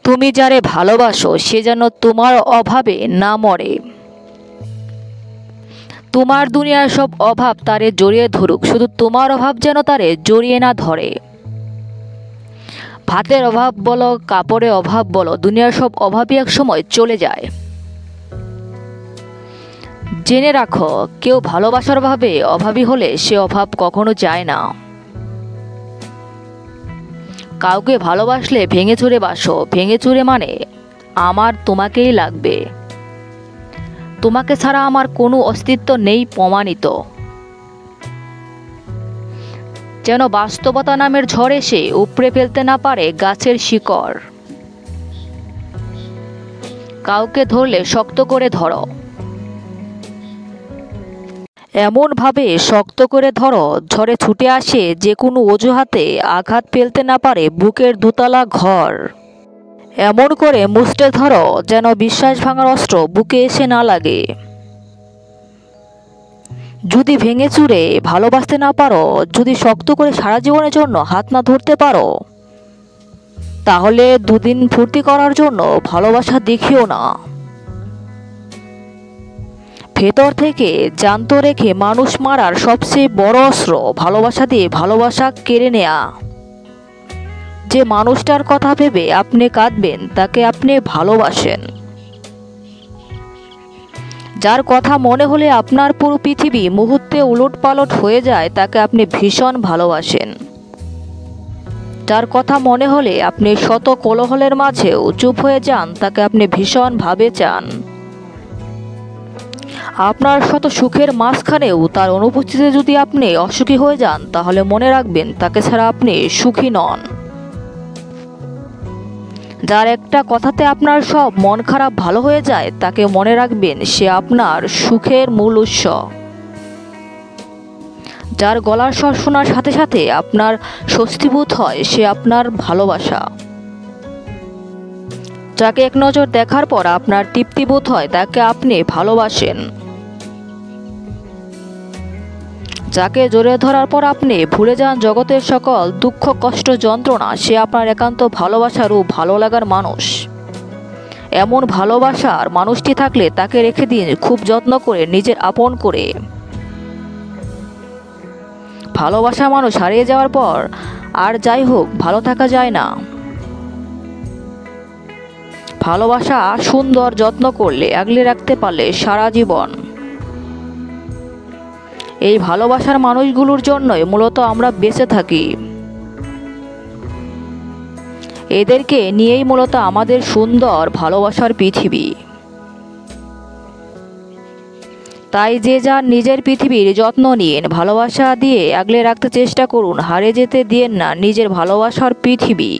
তুমি যারে ভালোবাসো সে যেন তোমার অভাবে না মরে। তোমার দুনিয়ার সব অভাব তারে জড়িয়ে ধরুক, শুধু তোমার অভাব যেন তারে জড়িয়ে না ধরে। ভাতের অভাব বলো, কাপড়ের অভাব বলো, দুনিয়ার সব অভাবই এক সময় চলে যায়। জেনে রাখো, কেউ ভালোবাসার অভাবে অভাবী হলে সে অভাব কখনো যায় না। কাউকে ভালোবাসলে ভেঙে চুরে বাসো। ভেঙে চুরে মানে আমার তোমাকেই লাগবে, তোমাকে ছাড়া আমার কোনো অস্তিত্ব নেই প্রমাণিত। যেন বাস্তবতা নামের ঝড় এসে উপড়ে ফেলতে না পারে গাছের শিকড়। কাউকে ধরলে শক্ত করে ধরো, এমনভাবে শক্ত করে ধরো ঝড়ে ছুটে আসে যে কোনো অজুহাতে আঘাত ফেলতে না পারে বুকের দোতলা ঘর। এমন করে মুষ্টে ধরো যেন বিশ্বাস ভাঙার অস্ত্র বুকে এসে না লাগে। যদি ভেঙে চুরে ভালোবাসতে না পারো, যদি শক্ত করে সারা জীবনের জন্য হাত না ধরতে পারো, তাহলে দুদিন ফুর্তি করার জন্য ভালোবাসা দেখিও না। ভেতর থেকে জ্যান্ত রেখে মানুষ মারার সবচেয়ে বড় অস্ত্র ভালোবাসা দিয়ে ভালোবাসা কেড়ে নেয়া। যে মানুষটার কথা ভেবে আপনি কাঁদবেন তাকে আপনি ভালোবাসেন। যার কথা মনে হলে আপনার পুরো পৃথিবী মুহূর্তে উলটপালট হয়ে যায় তাকে আপনি ভীষণ ভালোবাসেন। যার কথা মনে হলে আপনি শত কোলাহলের মাঝেও চুপ হয়ে যান তাকে আপনি ভীষণভাবে চান। আপনার শত সুখের মাঝখানেও তার অনুপস্থিতিতে যদি আপনি অসুখী হয়ে যান তাহলে মনে রাখবেন তাকে ছাড়া আপনি সুখী নন। যার একটা কথাতে আপনার সব মন খারাপ ভালো হয়ে যায় তাকে মনে রাখবেন সে আপনার সুখের মূল উৎস। যার গলার স্বর শোনার সাথে সাথে আপনার স্বস্তিবোধ হয় সে আপনার ভালোবাসা। যাকে এক নজর দেখার পর আপনার তৃপ্তিবোধ হয় তাকে আপনি ভালোবাসেন। যাকে জড়িয়ে ধরার পর আপনি ভুলে যান জগতের সকল দুঃখ কষ্ট যন্ত্রণা, সে আপনার একান্ত ভালোবাসার ও ভালো লাগার মানুষ। এমন ভালোবাসার মানুষটি থাকলে তাকে রেখে দিন খুব যত্ন করে, নিজের আপন করে। ভালোবাসা মানুষ হারিয়ে যাওয়ার পর আর যাই হোক ভালো থাকা যায় না। ভালোবাসা সুন্দর যত্ন করলে আগলে রাখতে পারলে সারা জীবন। এই ভালোবাসার মানুষগুলোর জন্যই মূলত আমরা বেঁচে থাকি। এদেরকে নিয়েই মূলত আমাদের সুন্দর ভালোবাসার পৃথিবী। তাই যে যার নিজের পৃথিবীর যত্ন নিন, ভালোবাসা দিয়ে আগলে রাখতে চেষ্টা করুন, হারিয়ে যেতে দিয়েন না নিজের ভালোবাসার পৃথিবী।